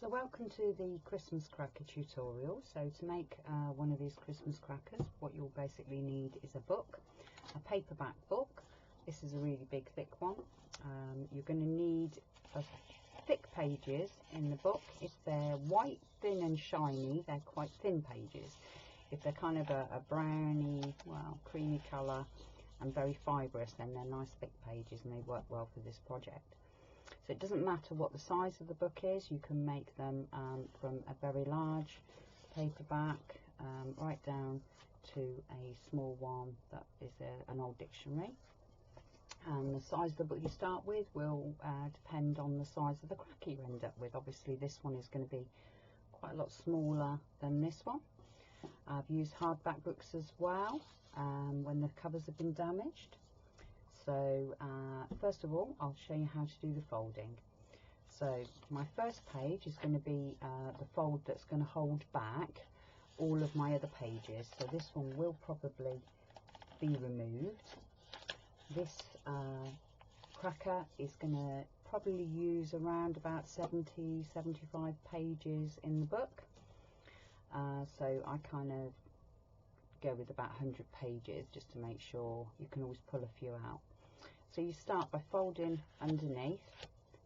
So welcome to the Christmas cracker tutorial. So to make one of these Christmas crackers, what you'll basically need is a book, a paperback book. This is a really big thick one. You're going to need thick pages in the book. If they're white, thin and shiny, they're quite thin pages. If they're kind of a browny, well, creamy colour and very fibrous, then they're nice thick pages and they work well for this project. So it doesn't matter what the size of the book is, you can make them from a very large paperback right down to a small one that is an old dictionary. And the size of the book you start with will depend on the size of the cracker you end up with. Obviously this one is going to be quite a lot smaller than this one. I've used hardback books as well when the covers have been damaged. So first of all, I'll show you how to do the folding. So my first page is going to be the fold that's going to hold back all of my other pages. So this one will probably be removed. This cracker is going to probably use around about 70-75 pages in the book. So I kind of go with about 100 pages just to make sure. You can always pull a few out. So you start by folding underneath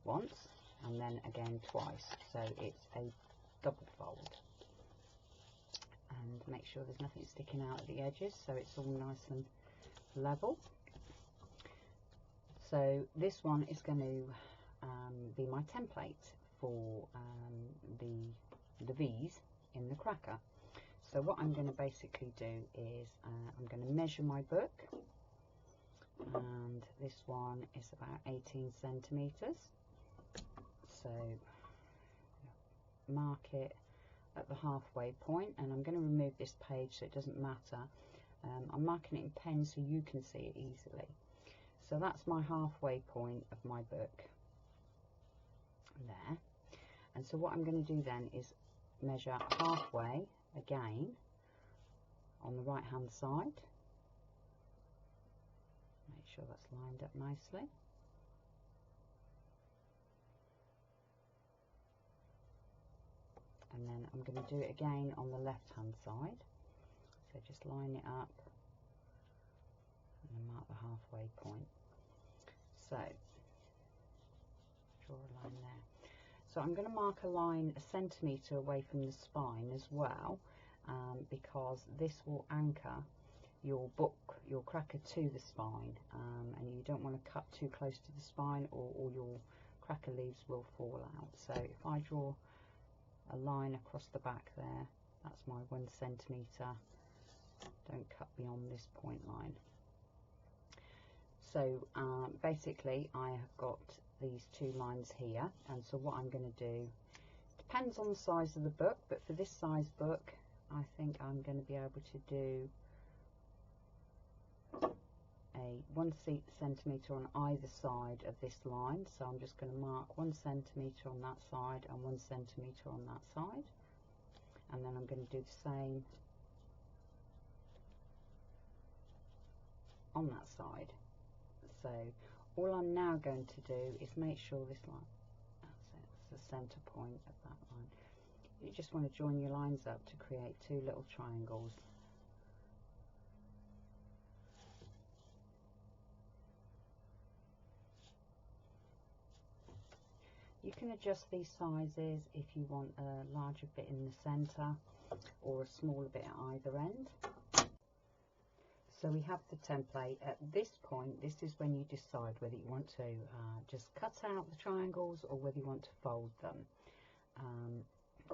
once and then again twice, so it's a double fold, and make sure there's nothing sticking out at the edges so it's all nice and level. So this one is going to be my template for the V's in the cracker. So what I'm going to basically do is I'm going to measure my book, and this one is about 18 centimeters. So mark it at the halfway point, and I'm going to remove this page so it doesn't matter. I'm marking it in pen so you can see it easily. So that's my halfway point of my book there. And so what I'm going to do then is measure halfway again on the right hand side. Make sure that's lined up nicely. And then I'm going to do it again on the left hand side. So just line it up and then mark the halfway point. So draw a line there. So I'm going to mark a line a centimetre away from the spine as well, because this will anchor your book, your cracker, to the spine, and you don't want to cut too close to the spine or all your cracker leaves will fall out. So if I draw a line across the back there, that's my 1 centimetre. Don't cut beyond this point line. So basically I have got these two lines here, and so what I'm going to do depends on the size of the book, but for this size book I think I'm going to be able to do a 1 centimetre on either side of this line. So I'm just going to mark 1 centimetre on that side and 1 centimetre on that side, and then I'm going to do the same on that side. So all I'm now going to do is make sure this line, that's it, it's the centre point of that line. You just want to join your lines up to create two little triangles. You can adjust these sizes if you want a larger bit in the centre or a smaller bit at either end. So we have the template. At this point, this is when you decide whether you want to just cut out the triangles or whether you want to fold them.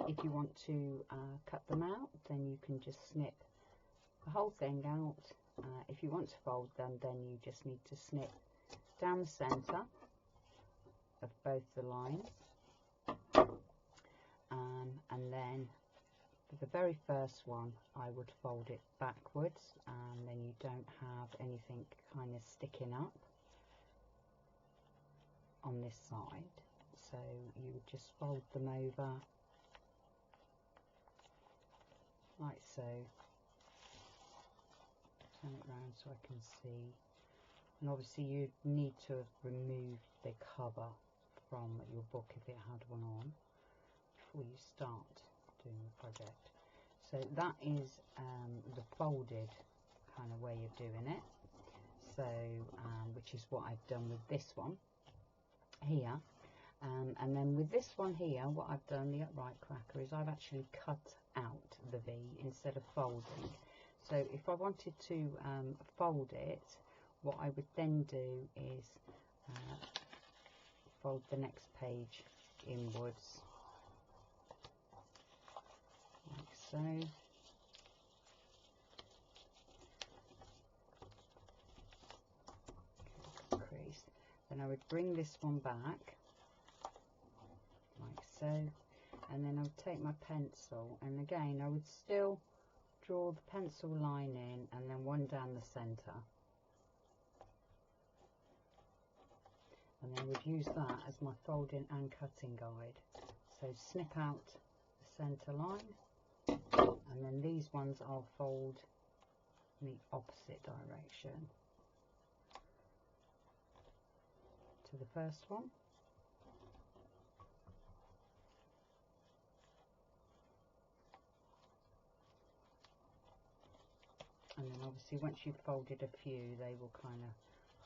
If you want to cut them out, then you can just snip the whole thing out. If you want to fold them, then you just need to snip down the centre of both the lines, and then for the very first one I would fold it backwards, and then you don't have anything kind of sticking up on this side. So you would just fold them over like so. Turn it round so I can see. And obviously you need to have removed the cover from your book if it had one on. before you start doing the project. So that is the folded kind of way of doing it. So which is what I've done with this one here. And then with this one here, what I've done, the upright cracker, is I've actually cut out the V instead of folding. So if I wanted to fold it, what I would then do is fold the next page inwards, like so. Crease. Then I would bring this one back, like so, and then I would take my pencil, and again I would still draw the pencil line in and then one down the center, and then would use that as my folding and cutting guide. So snip out the center line, and then these ones I'll fold in the opposite direction to the first one. And then obviously once you've folded a few, they will kind of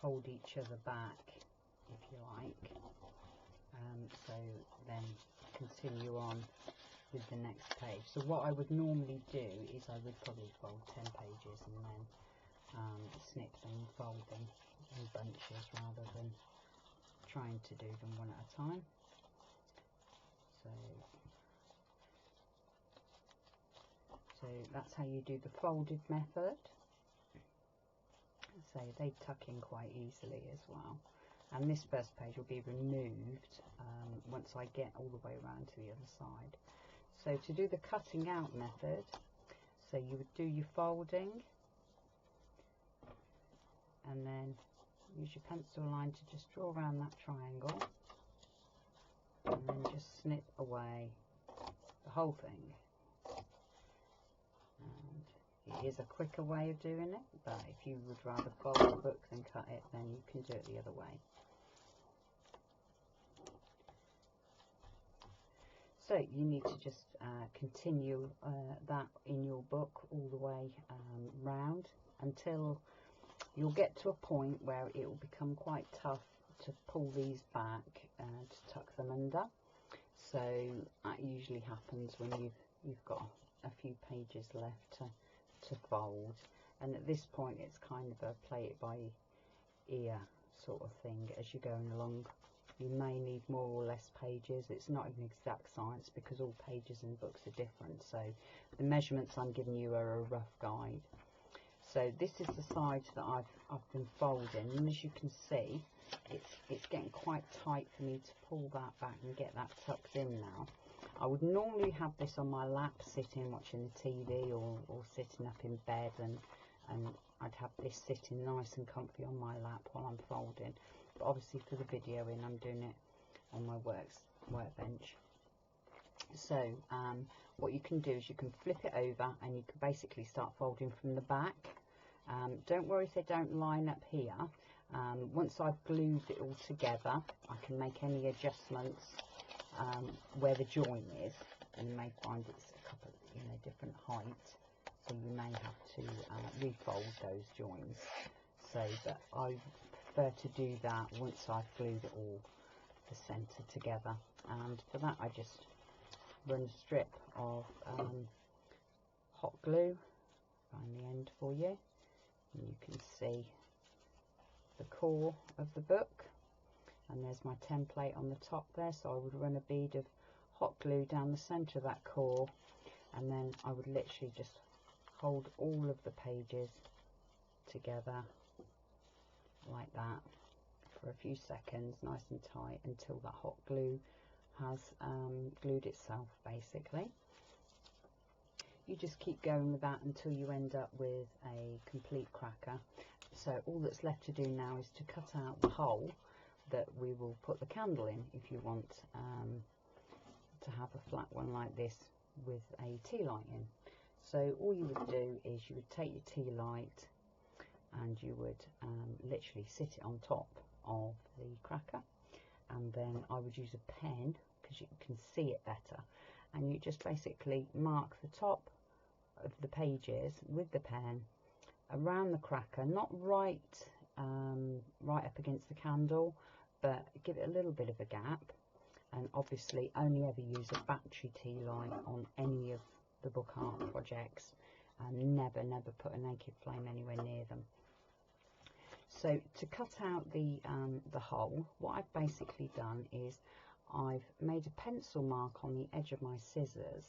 hold each other back, if you like. So then continue on with the next page. So what I would normally do is I would probably fold 10 pages and then snip them and fold them in bunches rather than trying to do them one at a time. So that's how you do the folded method. So they tuck in quite easily as well. And this first page will be removed once I get all the way around to the other side. So to do the cutting out method, so you would do your folding and then use your pencil line to just draw around that triangle and then just snip away the whole thing. And it is a quicker way of doing it, but if you would rather fold the book than cut it, then you can do it the other way. So you need to just continue that in your book all the way round until you'll get to a point where it will become quite tough to pull these back and to tuck them under. So that usually happens when you've got a few pages left to fold, and at this point it's kind of a play it by ear sort of thing as you're going along. You may need more or less pages. It's not an exact science because all pages in books are different, so the measurements I'm giving you are a rough guide. So this is the side that I've been folding, and as you can see it's getting quite tight for me to pull that back and get that tucked in now. I would normally have this on my lap sitting watching the TV or sitting up in bed, and I'd have this sitting nice and comfy on my lap while I'm folding. But obviously for the video I'm doing it on my workbench. So what you can do is you can flip it over and you can basically start folding from the back. Don't worry if they don't line up here. Once I've glued it all together, I can make any adjustments where the join is, and you may find it's a couple of different heights, so you may have to refold those joins. So, but I prefer to do that once I've glued it all the centre together, and for that I just run a strip of hot glue around the end for you, and you can see the core of the book, and there's my template on the top there. So I would run a bead of hot glue down the centre of that core, and then I would literally just hold all of the pages together like that for a few seconds, nice and tight, until that hot glue has glued itself basically. You just keep going with that until you end up with a complete cracker. So all that's left to do now is to cut out the hole that we will put the candle in if you want to have a flat one like this with a tea light in. So all you would do is you would take your tea light and you would literally sit it on top of the cracker, and then I would use a pen because you can see it better, and you just basically mark the top of the pages with the pen around the cracker, not right up against the candle, but give it a little bit of a gap. And obviously only ever use a battery tea light on any of the book art projects, and never put a naked flame anywhere near them. So to cut out the hole, what I've basically done is I've made a pencil mark on the edge of my scissors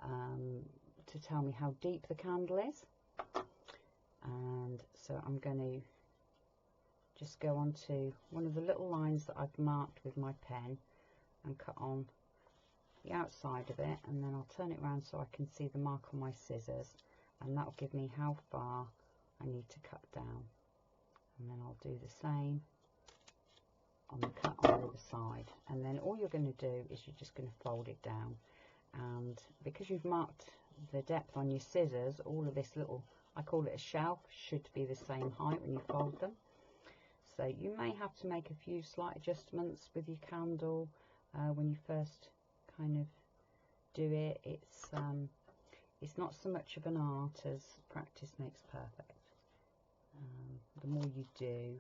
to tell me how deep the candle is. And so I'm going to just go on to one of the little lines that I've marked with my pen and cut on the outside of it, and then I'll turn it around so I can see the mark on my scissors, and that'll give me how far I need to cut down. And then I'll do the same on the cut on the other side, and then all you're going to do is you're just going to fold it down. And because you've marked the depth on your scissors, all of this little, I call it a shelf, should be the same height when you fold them. So you may have to make a few slight adjustments with your candle when you first kind of do it. It's not so much of an art as practice makes perfect. The more you do,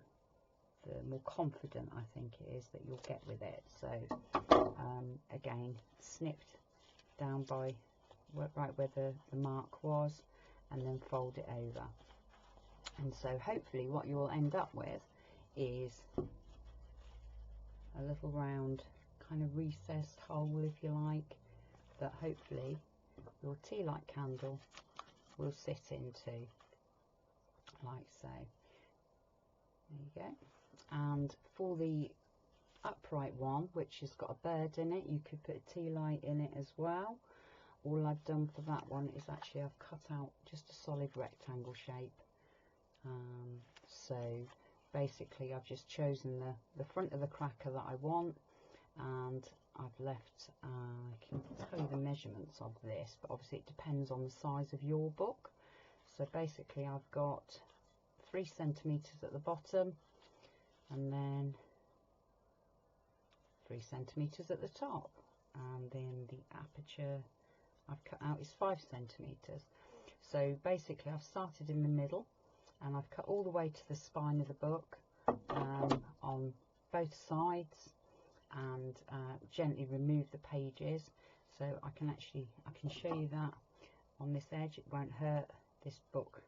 the more confident I think it is that you'll get with it. So again, snipped down by right where the mark was, and then fold it over. And so hopefully what you'll end up with is a little round kind of recessed hole, if you like, that hopefully your tea light candle will sit into, like so. There you go. And for the upright one, which has got a bird in it, you could put a tea light in it as well. All I've done for that one is actually I've cut out just a solid rectangle shape. So basically I've just chosen the front of the cracker that I want, and I've left, I can tell you the measurements of this, but obviously it depends on the size of your book. So basically I've got 3 centimetres at the bottom, and then 3 centimetres at the top, and then the aperture I've cut out is 5 centimetres. So basically I've started in the middle, and I've cut all the way to the spine of the book on both sides, and gently remove the pages. So I can show you that on this edge, it won't hurt this book.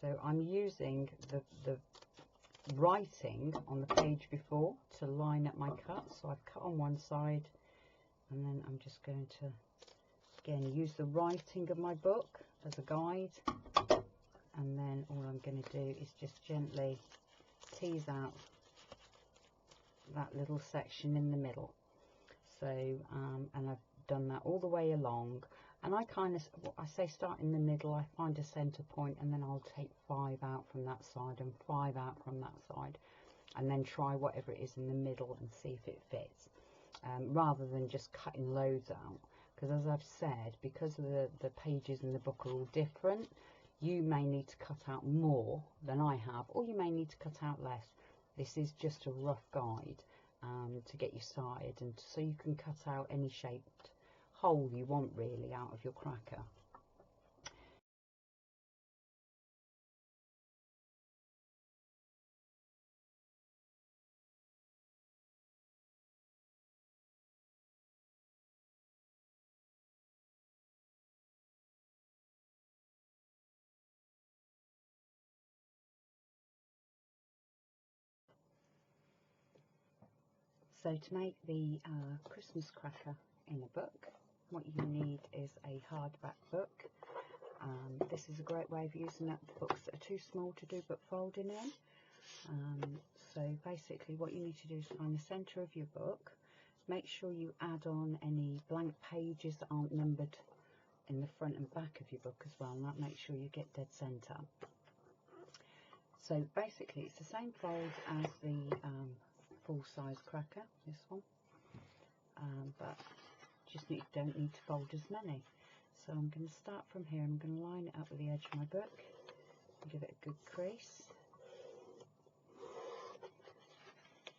So I'm using the writing on the page before to line up my cut. So I've cut on one side, and then I'm just going to again use the writing of my book as a guide, and then all I'm going to do is just gently tease out that little section in the middle. So and I've done that all the way along, and I say start in the middle, I find a center point, and then I'll take 5 out from that side and 5 out from that side, and then try whatever it is in the middle and see if it fits, rather than just cutting loads out. Because as I've said, because of the pages in the book are all different, you may need to cut out more than I have, or you may need to cut out less. This is just a rough guide to get you started, and so you can cut out any shaped hole you want really out of your cracker. So to make the Christmas cracker in a book, what you need is a hardback book. This is a great way of using up books that are too small to do book folding in. So basically what you need to do is find the centre of your book. Make sure you add on any blank pages that aren't numbered in the front and back of your book as well, and that makes sure you get dead centre. So basically it's the same fold as the full-size cracker, this one, but just don't need to fold as many. So I'm going to start from here. I'm going to line it up with the edge of my book and give it a good crease,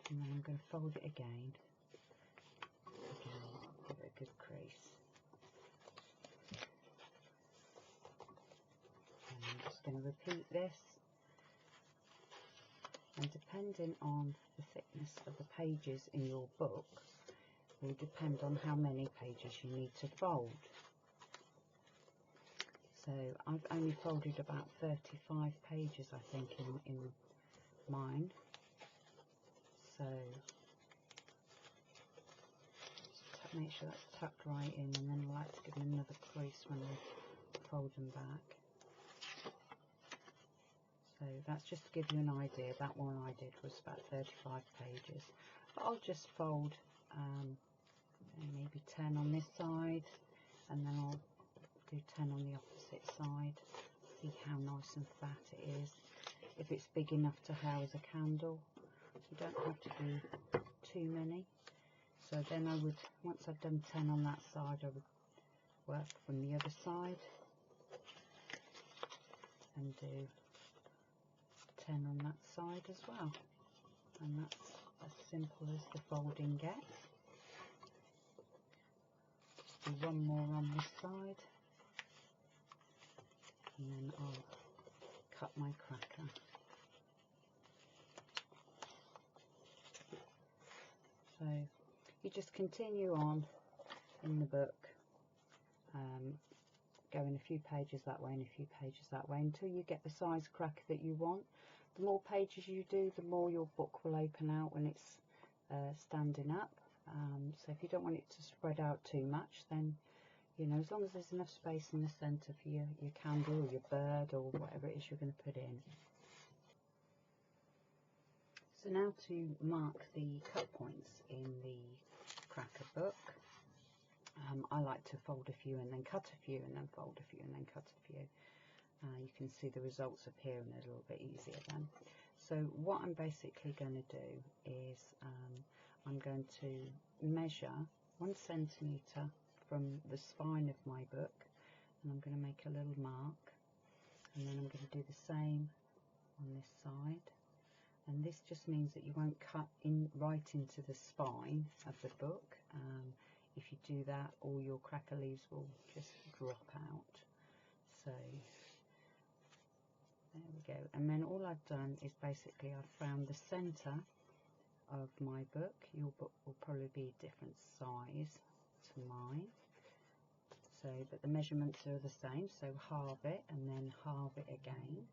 and then I'm going to fold it again repeat this, and depending on the thickness of the pages in your book will depend on how many pages you need to fold. So I've only folded about 35 pages, I think, in mine. So make sure that's tucked right in, and then I like to give them another crease when I fold them back. So that's just to give you an idea. That one I did was about 35 pages. But I'll just fold maybe 10 on this side, and then I'll do 10 on the opposite side. See how nice and fat it is. If it's big enough to house a candle, you don't have to do too many. So then I would, once I've done 10 on that side, I would work from the other side and do 10 on that side as well. And that's as simple as the folding gets. Just do one more on this side, and then I'll cut my cracker. So you just continue on in the book, going a few pages that way and a few pages that way until you get the size cracker that you want. The more pages you do, the more your book will open out when it's standing up. So if you don't want it to spread out too much, then, you know, as long as there's enough space in the centre for your candle or your bird or whatever it is you're going to put in. So now to mark the cut points in the cracker book. I like to fold a few and then cut a few and then fold a few and then cut a few. You can see the results appearing a little bit easier then. So what I'm basically going to do is I'm going to measure 1 centimetre from the spine of my book, and I'm going to make a little mark, and then I'm going to do the same on this side. And this just means that you won't cut in right into the spine of the book. If you do that, all your cracker leaves will just drop out. So there we go. And then all I've done is basically I've found the centre of my book. Your book will probably be a different size to mine. So, but the measurements are the same. So halve it and then halve it again.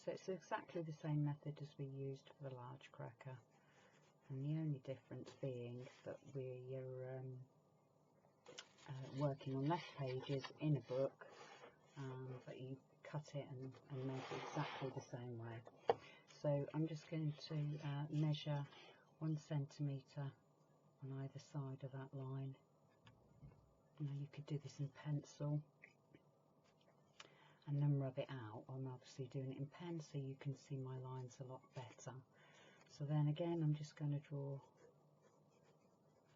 So it's exactly the same method as we used for the large cracker, and the only difference being that we're working on less pages in a book, but you cut it and make it exactly the same way. So I'm just going to measure 1 centimetre on either side of that line. Now you could do this in pencil and then rub it out. I'm obviously doing it in pen so you can see my lines a lot better. So then again I'm just going to draw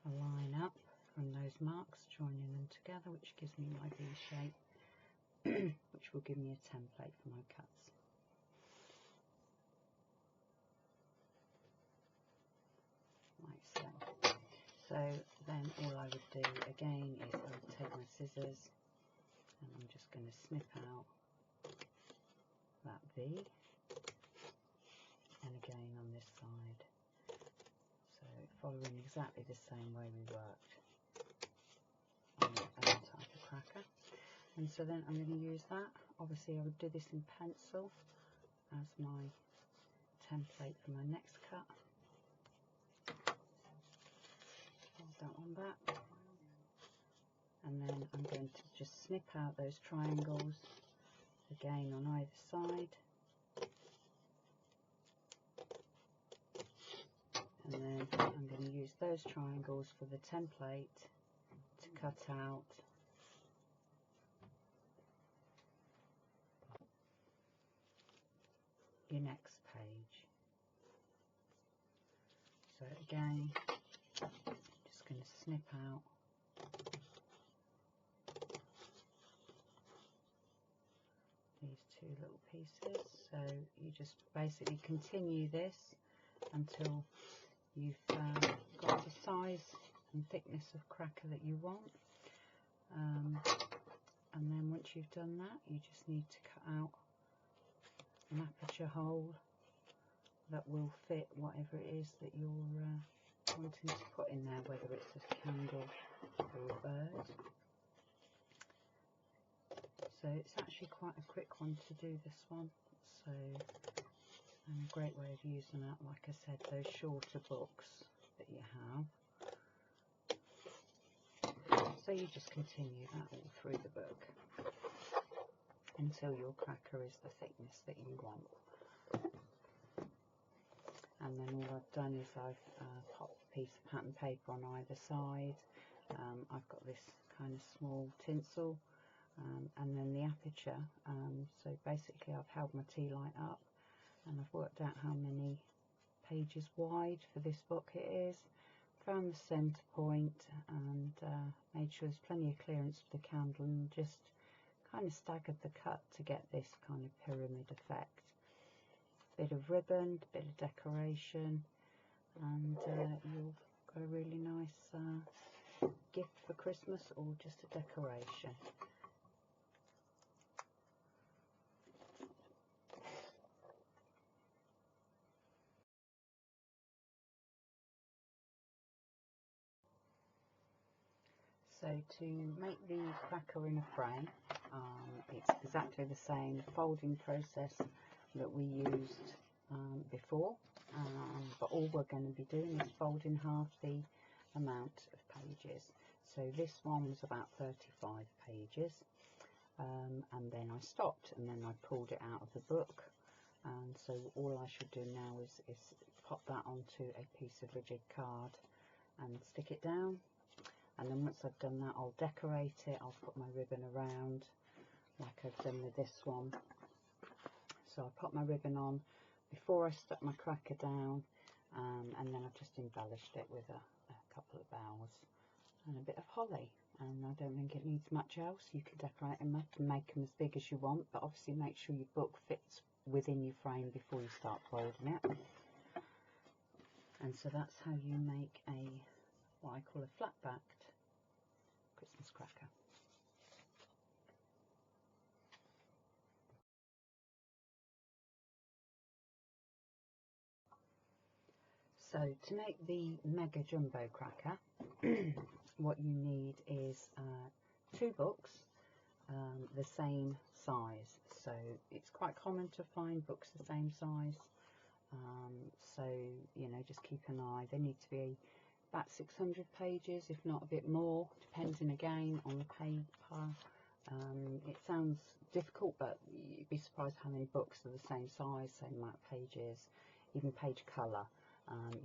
a line up from those marks, joining them together, which gives me my V shape, which will give me a template for my cuts. Like so. So then all I would do again is I would take my scissors and I'm just going to snip out that V, and again on this side. So following exactly the same way we worked on the other type of cracker. And so then I'm going to use that. Obviously I would do this in pencil as my template for my next cut. Hold that one back. And then I'm going to just snip out those triangles again on either side. And then I'm going to use those triangles for the template to cut out your next page. So again, just going to snip out these two little pieces. So you just basically continue this until you've got the size and thickness of cracker that you want. and then once you've done that, you just need to cut out an aperture hole that will fit whatever it is that you're wanting to put in there, whether it's a candle or a bird. So it's actually quite a quick one to do, this one. So a great way of using it, like I said, those shorter books that you have. So you just continue that all through the book until your cracker is the thickness that you want. And then all I've done is I've popped a piece of pattern paper on either side. I've got this kind of small tinsel, and then the aperture. So basically I've held my tea light up and I've worked out how many pages wide for this book it is, found the centre point, and made sure there's plenty of clearance for the candle, and just kind of staggered the cut to get this kind of pyramid effect. Bit of ribbon, bit of decoration, and you've got a really nice gift for Christmas or just a decoration. So to make the cracker in a frame, it's exactly the same folding process that we used before, but all we're going to be doing is folding half the amount of pages. So this one was about 35 pages, and then I stopped, and then I pulled it out of the book, and so all I should do now is pop that onto a piece of rigid card and stick it down. And then once I've done that, I'll decorate it. I'll put my ribbon around like I've done with this one. So I put my ribbon on before I stuck my cracker down, and then I've just embellished it with a couple of boughs and a bit of holly. And I don't think it needs much else. You can decorate them up and make them as big as you want, but obviously make sure your book fits within your frame before you start folding it. And so that's how you make what I call a flat-backed Christmas cracker. So to make the mega jumbo cracker, what you need is 2 books the same size. So it's quite common to find books the same size. So you know, just keep an eye. They need to be about 600 pages, if not a bit more, depending again on the paper. It sounds difficult, but you'd be surprised how many books are the same size, same amount of pages, even page colour.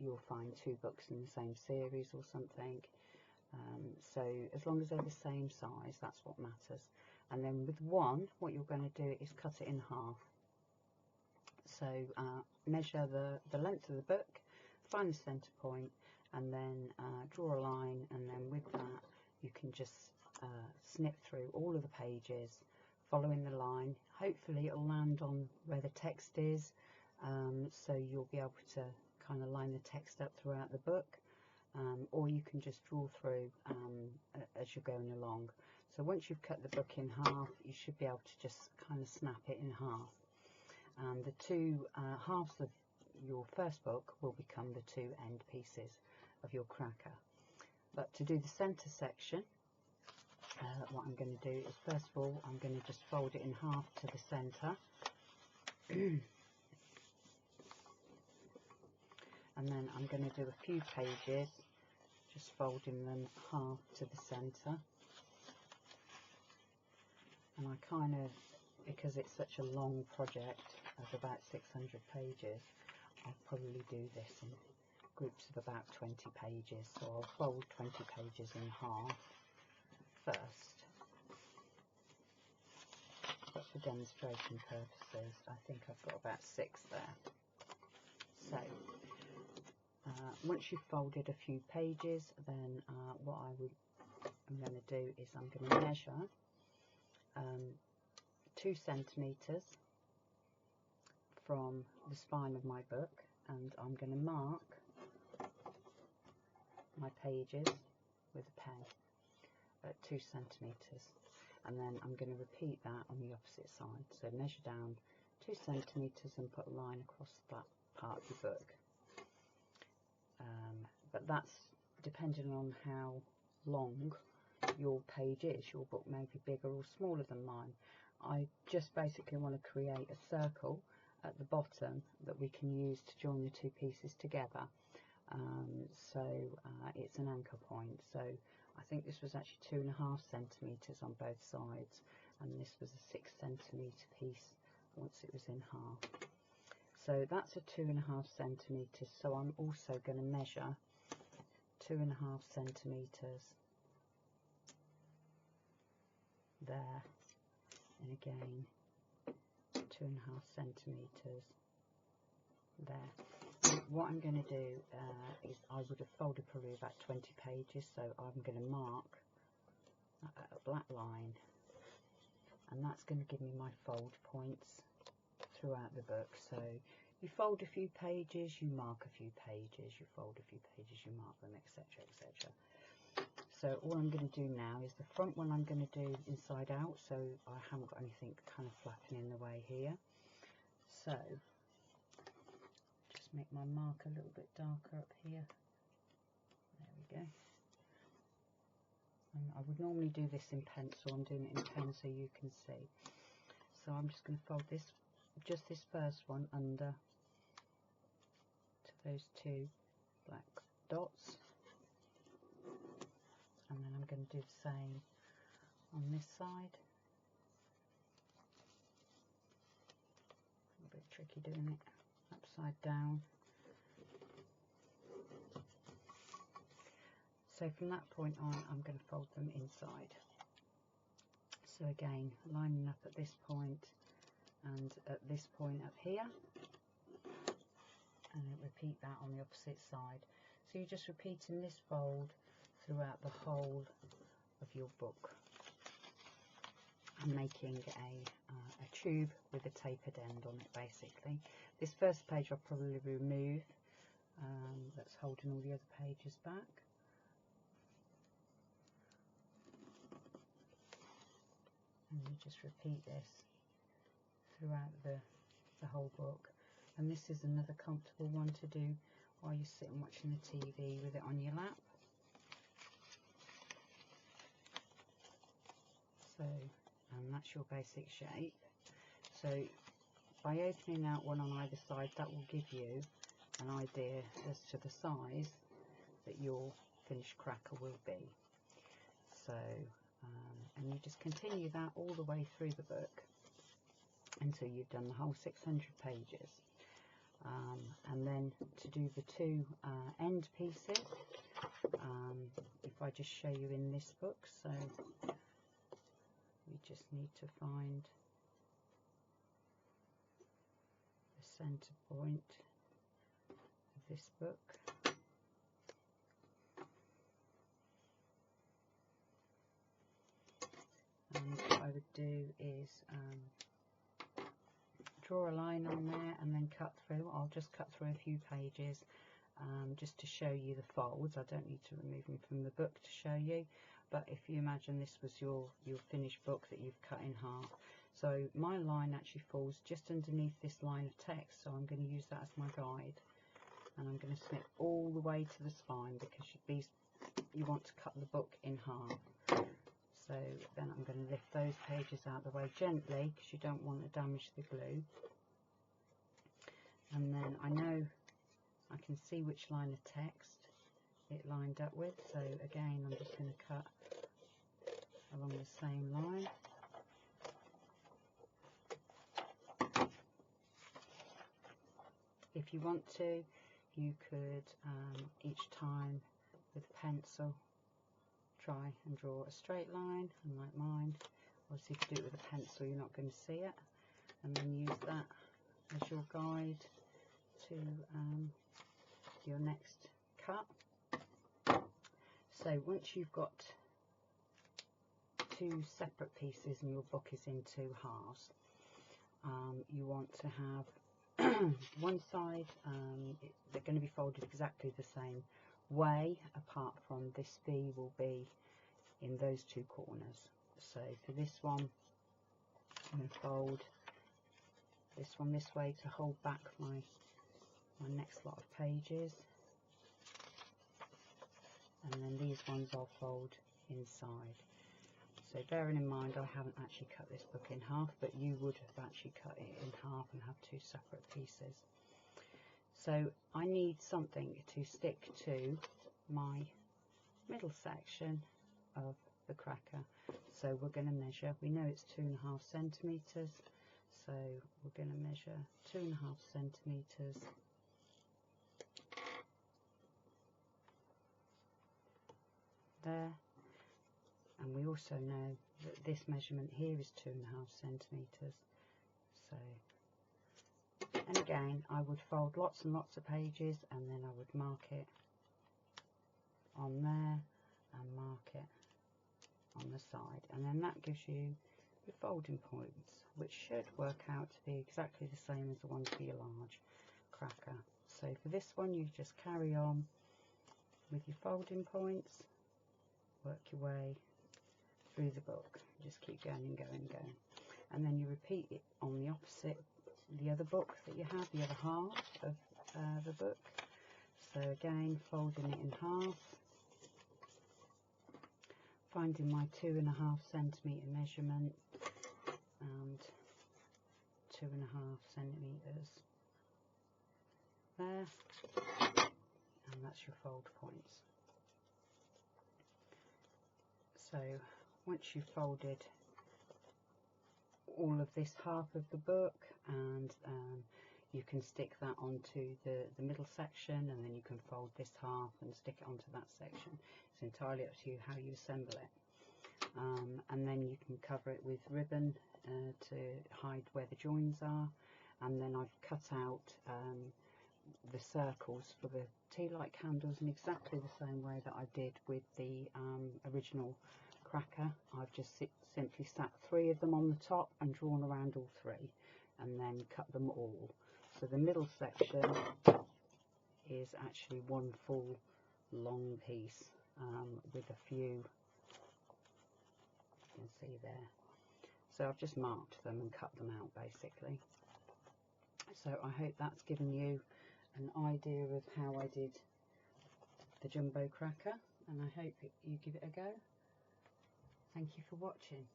You'll find 2 books in the same series or something. So as long as they're the same size, that's what matters. And then with one, what you're going to do is cut it in half. So measure the length of the book, find the centre point, and then draw a line, and then with that you can just snip through all of the pages following the line. Hopefully it'll land on where the text is, so you'll be able to kind of line the text up throughout the book, or you can just draw through as you're going along. So once you've cut the book in half, you should be able to just kind of snap it in half, and the 2 halves of your first book will become the 2 end pieces of your cracker. But to do the centre section, what I'm going to do is, first of all, I'm going to just fold it in half to the centre. And then I'm going to do a few pages just folding them half to the centre. And I kind of, because it's such a long project of about 600 pages, I'll probably do this in groups of about 20 pages. So I'll fold 20 pages in half first, but for demonstration purposes I think I've got about 6 there. So once you've folded a few pages, then what I'm going to do is I'm going to measure 2 centimetres from the spine of my book, and I'm going to mark my pages with a pen at 2 centimetres. and then I'm going to repeat that on the opposite side. So measure down 2 centimetres and put a line across that part of your book. But that's depending on how long your page is. Your book may be bigger or smaller than mine. I just basically want to create a circle at the bottom that we can use to join the two pieces together. It's an anchor point. So I think this was actually 2.5 centimetres on both sides, and this was a 6 centimetre piece once it was in half. So that's a 2.5 centimetres. So I'm also going to measure 2.5 centimetres there, and again 2.5 centimetres there. What I'm going to do is I would have folded probably about 20 pages, so I'm going to mark a black line, and that's going to give me my fold points throughout the book. So you fold a few pages, you mark a few pages, you fold a few pages, you mark them, etc., etc. So all I'm going to do now is the front one I'm going to do inside out, so I haven't got anything kind of flapping in the way here. So just make my mark a little bit darker up here. There we go. And I would normally do this in pencil. I'm doing it in pen so you can see. So I'm just going to fold this, just this first one, under to those two black dots, and then I'm going to do the same on this side. A bit tricky doing it upside down. So from that point on, I'm going to fold them inside. So again, lining up at this point and at this point up here, and repeat that on the opposite side. So you're just repeating this fold throughout the whole of your book, and making a tube with a tapered end on it basically. This first page I'll probably remove, that's holding all the other pages back. And you just repeat this throughout the whole book. And this is another comfortable one to do while you're sitting watching the TV with it on your lap. So, and that's your basic shape. So by opening out one on either side, that will give you an idea as to the size that your finished cracker will be. So and you just continue that all the way through the book until you've done the whole 600 pages. And then to do the two end pieces, if I just show you in this book, so we just need to find the center point of this book. And what I would do is draw a line on there and then cut through. I'll just cut through a few pages just to show you the folds. I don't need to remove them from the book to show you, but if you imagine this was your finished book that you've cut in half. So my line actually falls just underneath this line of text, so I'm going to use that as my guide, and I'm going to snip all the way to the spine because you want to cut the book in half. So then I'm going to lift those pages out of the way gently because you don't want to damage the glue. And then I know I can see which line of text it lined up with. So again, I'm just going to cut along the same line. If you want to, you could each time with a pencil try and draw a straight line, and like mine, obviously if you do it with a pencil you're not going to see it, and then use that as your guide to your next cut. So once you've got two separate pieces and your book is in two halves, you want to have one side, they're going to be folded exactly the same way, apart from this V will be in those two corners. So for this one, I'm going to fold this one this way to hold back my next lot of pages, and then these ones I'll fold inside. So bearing in mind I haven't actually cut this book in half, but you would have actually cut it in half and have two separate pieces. So I need something to stick to my middle section of the cracker. So we're going to measure, we know it's 2.5 centimetres, so we're going to measure 2.5 centimetres there, and we also know that this measurement here is 2.5 centimetres. So, and again I would fold lots and lots of pages, and then I would mark it on there and mark it on the side, and then that gives you your folding points, which should work out to be exactly the same as the ones for your large cracker. So for this one you just carry on with your folding points, work your way through the book, just keep going and going and going, and then you repeat it on the opposite, the other book that you have, the other half of the book. So again, folding it in half, finding my 2.5 centimetre measurement and 2.5 centimetres there, and that's your fold points. So once you've folded all of this half of the book, and you can stick that onto the middle section, and then you can fold this half and stick it onto that section. It's entirely up to you how you assemble it, and then you can cover it with ribbon to hide where the joins are. And then I've cut out the circles for the tea light candles in exactly the same way that I did with the original cracker. I've just simply sat 3 of them on the top and drawn around all 3, and then cut them all. So the middle section is actually one full long piece with a few, you can see there. So I've just marked them and cut them out basically. So I hope that's given you an idea of how I did the jumbo cracker, and I hope you give it a go. Thank you for watching.